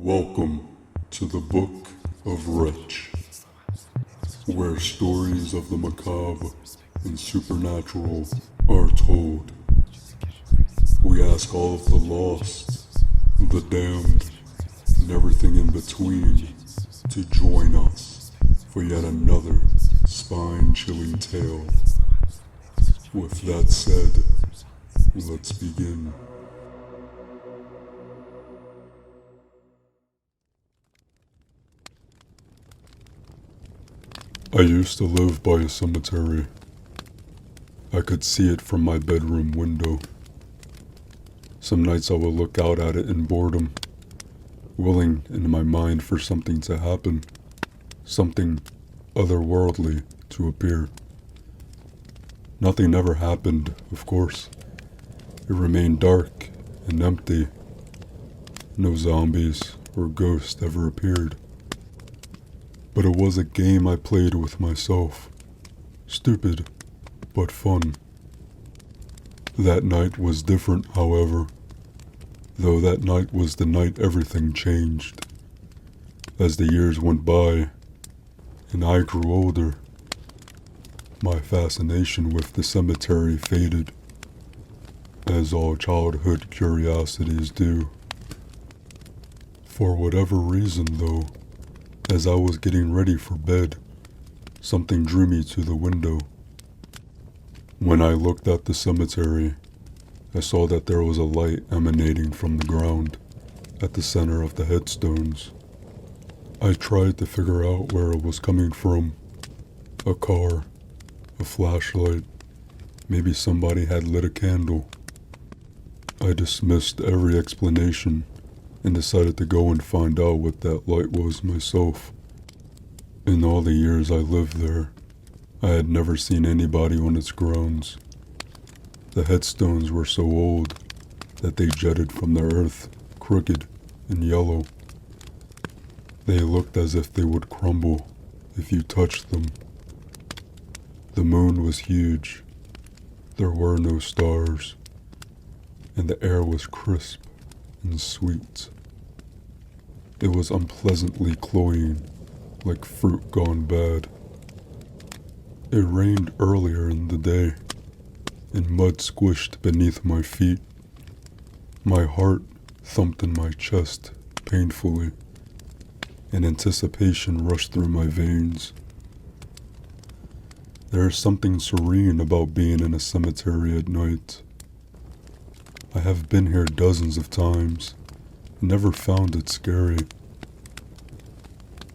Welcome to the Book of Wretch, where stories of the macabre and supernatural are told. We ask all of the lost, the damned, and everything in between to join us for yet another spine-chilling tale. With that said, let's begin. I used to live by a cemetery. I could see it from my bedroom window. Some nights I would look out at it in boredom, willing in my mind for something to happen, something otherworldly to appear. Nothing ever happened, of course. It remained dark and empty. No zombies or ghosts ever appeared. But it was a game I played with myself. Stupid, but fun. That night was different, however, though that night was the night everything changed. As the years went by, and I grew older, my fascination with the cemetery faded, as all childhood curiosities do. For whatever reason, though, as I was getting ready for bed, something drew me to the window. When I looked at the cemetery, I saw that there was a light emanating from the ground at the center of the headstones. I tried to figure out where it was coming from. A car, a flashlight, maybe somebody had lit a candle. I dismissed every explanation and decided to go and find out what that light was myself. In all the years I lived there, I had never seen anybody on its grounds. The headstones were so old that they jutted from the earth, crooked and yellow. They looked as if they would crumble if you touched them. The moon was huge. There were no stars, and the air was crisp and sweet. It was unpleasantly cloying, like fruit gone bad. It rained earlier in the day, and mud squished beneath my feet. My heart thumped in my chest painfully, and anticipation rushed through my veins. There is something serene about being in a cemetery at night. I have been here dozens of times, and never found it scary.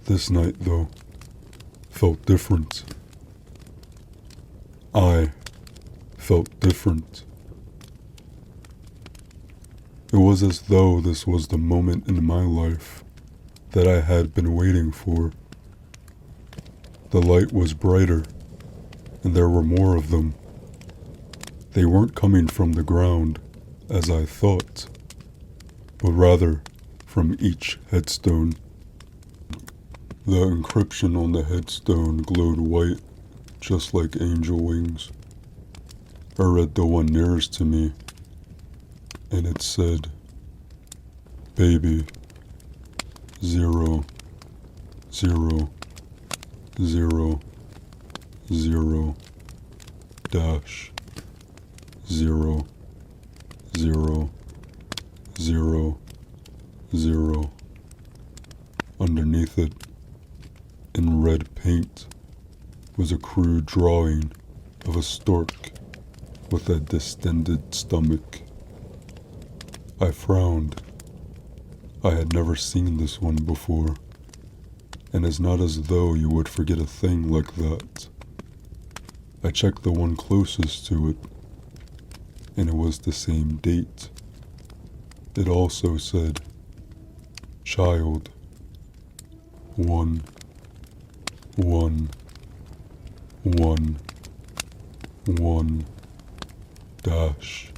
This night, though, felt different. I felt different. It was as though this was the moment in my life that I had been waiting for. The light was brighter, and there were more of them. They weren't coming from the ground, as I thought, but rather from each headstone. The inscription on the headstone glowed white, just like angel wings. I read the one nearest to me, and it said, "Baby, 0, 0, 0, 0, dash, 0, 0, 0, 0. Underneath it, in red paint, was a crude drawing of a stork with a distended stomach. I frowned. I had never seen this one before, and it's not as though you would forget a thing like that. I checked the one closest to it, and it was the same date. It also said, "Child, 1, 1, 1, 1, dash,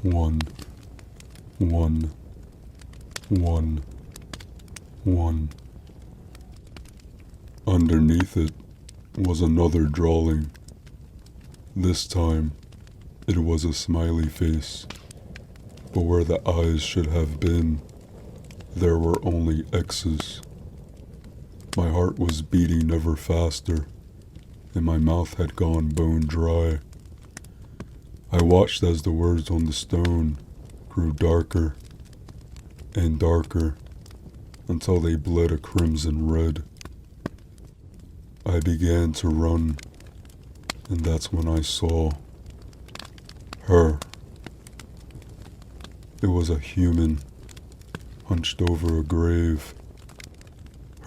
1, 1, 1, 1. Underneath it was another drawing. This time, it was a smiley face, but where the eyes should have been, There were only X's. My heart was beating ever faster, and my mouth had gone bone dry. I watched as the words on the stone grew darker and darker until they bled a crimson red. I began to run, and that's when I saw her. It was a human, hunched over a grave,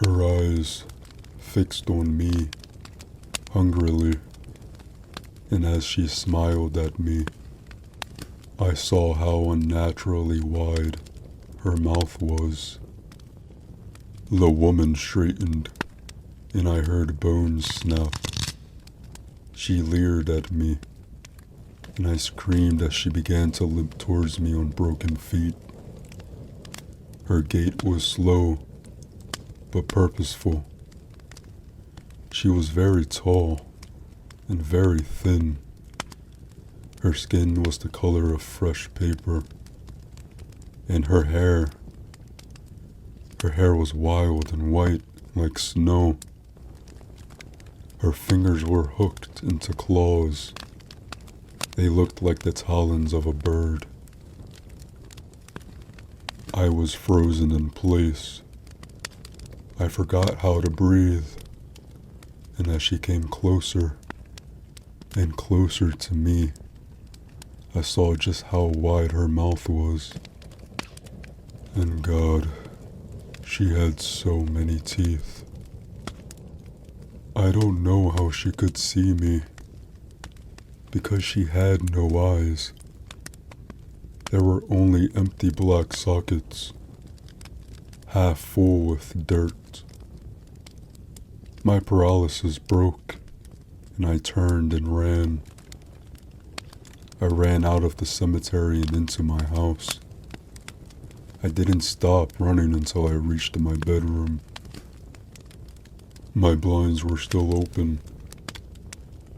her eyes fixed on me hungrily, and as she smiled at me, I saw how unnaturally wide her mouth was. The woman straightened, and I heard bones snap. She leered at me, and I screamed as she began to limp towards me on broken feet. Her gait was slow, but purposeful. She was very tall and very thin. Her skin was the color of fresh paper, and her hair was wild and white like snow. Her fingers were hooked into claws. They looked like the talons of a bird. I was frozen in place. I forgot how to breathe, and as she came closer and closer to me, I saw just how wide her mouth was. And God, she had so many teeth. I don't know how she could see me, because she had no eyes. There were only empty black sockets, half full with dirt. My paralysis broke, and I turned and ran. I ran out of the cemetery and into my house. I didn't stop running until I reached my bedroom. My blinds were still open,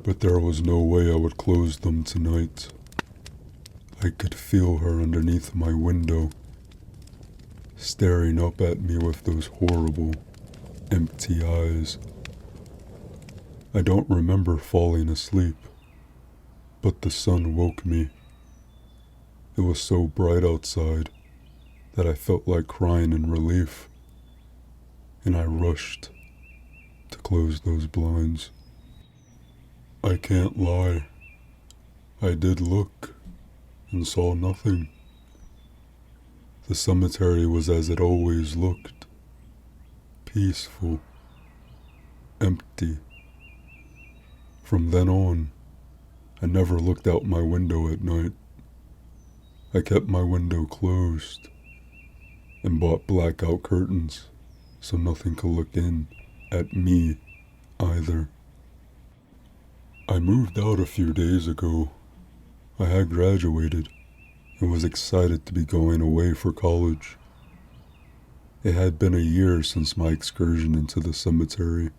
but there was no way I would close them tonight. I could feel her underneath my window, staring up at me with those horrible, empty eyes. I don't remember falling asleep, but the sun woke me. It was so bright outside that I felt like crying in relief, and I rushed to close those blinds. I can't lie. I did look and saw nothing. The cemetery was as it always looked, peaceful, empty. From then on, I never looked out my window at night. I kept my window closed and bought blackout curtains so nothing could look in at me either. I moved out a few days ago. I had graduated and was excited to be going away for college. It had been a year since my excursion into the cemetery,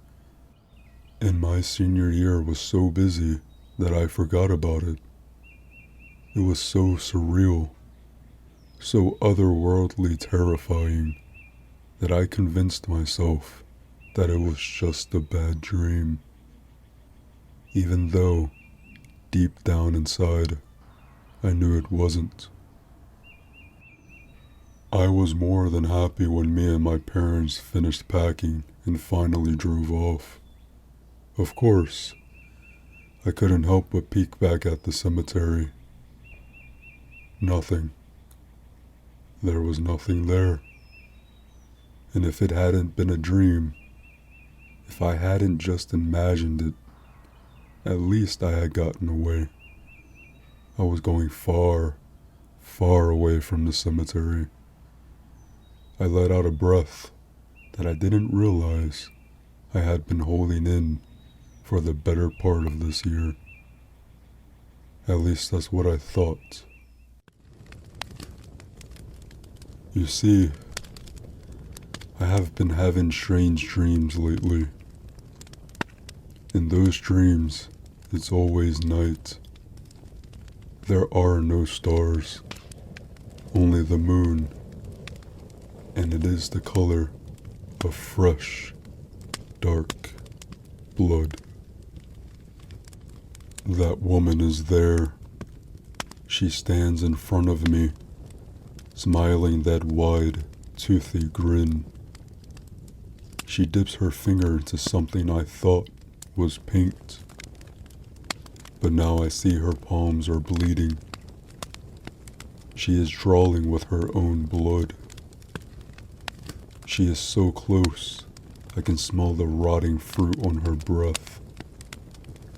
and my senior year was so busy that I forgot about it. It was so surreal, so otherworldly terrifying, that I convinced myself that it was just a bad dream, even though, deep down inside, I knew it wasn't. I was more than happy when me and my parents finished packing and finally drove off. Of course, I couldn't help but peek back at the cemetery. Nothing. There was nothing there. And if it hadn't been a dream, if I hadn't just imagined it, at least I had gotten away. I was going far, far away from the cemetery. I let out a breath that I didn't realize I had been holding in for the better part of this year. At least that's what I thought. You see, I have been having strange dreams lately. In those dreams, it's always night. There are no stars, only the moon. and it is the color of fresh, dark blood. That woman is there. She stands in front of me, smiling that wide, toothy grin. She dips her finger into something I thought was paint, but now I see her palms are bleeding. She is drawing with her own blood. She is so close, I can smell the rotting fruit on her breath,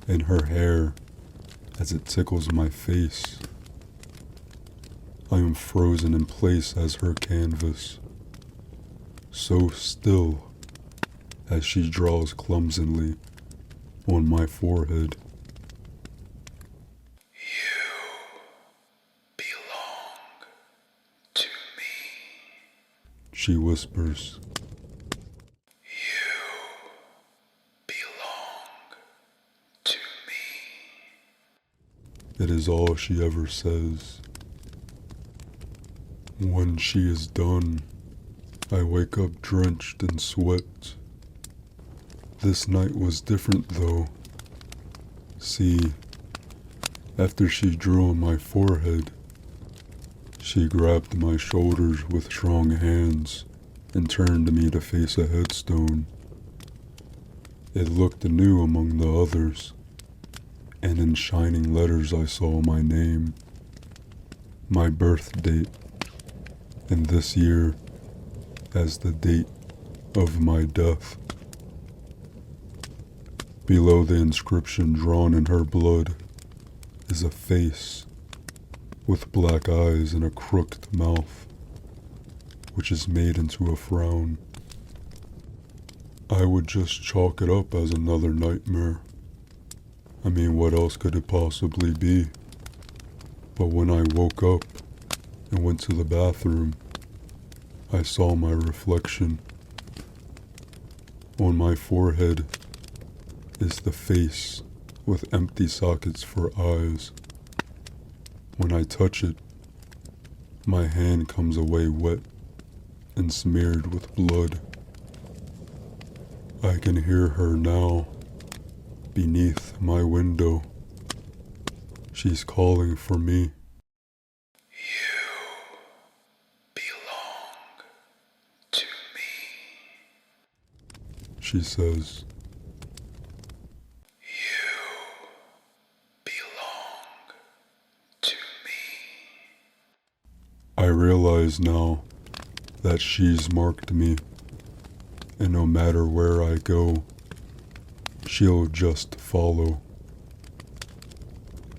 and her hair as it tickles my face. I am frozen in place as her canvas, so still as she draws clumsily on my forehead. You belong to me, she whispers. You belong to me. It is all she ever says. When she is done, I wake up drenched in sweat. This night was different though. See, after she drew on my forehead, she grabbed my shoulders with strong hands and turned me to face a headstone. It looked new among the others, and in shining letters I saw my name, my birth date, and this year as the date of my death. Below the inscription drawn in her blood is a face with black eyes and a crooked mouth, which is made into a frown. I would just chalk it up as another nightmare. I mean, what else could it possibly be? But when I woke up and went to the bathroom, I saw my reflection. On my forehead is the face with empty sockets for eyes. When I touch it, my hand comes away wet and smeared with blood. I can hear her now, beneath my window. She's calling for me. You belong to me, she says. You belong to me. I realize now that she's marked me, and no matter where I go, she'll just follow.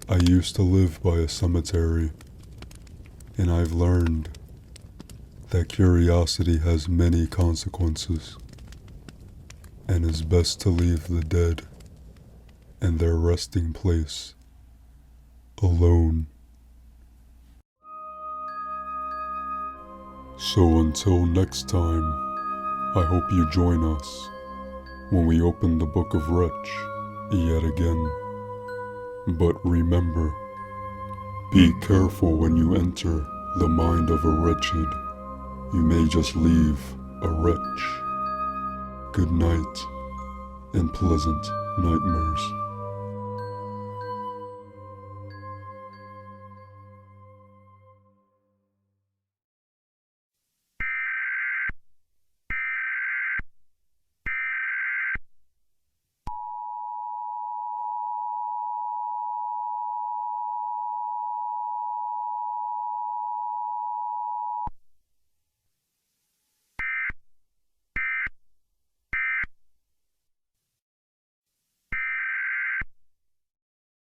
I used to live by a cemetery, and I've learned that curiosity has many consequences, and it's best to leave the dead and their resting place alone. So until next time, I hope you join us when we open the Book of Wretch yet again. But remember, be careful when you enter the mind of a wretched. You may just leave a wretch. Good night and pleasant nightmares.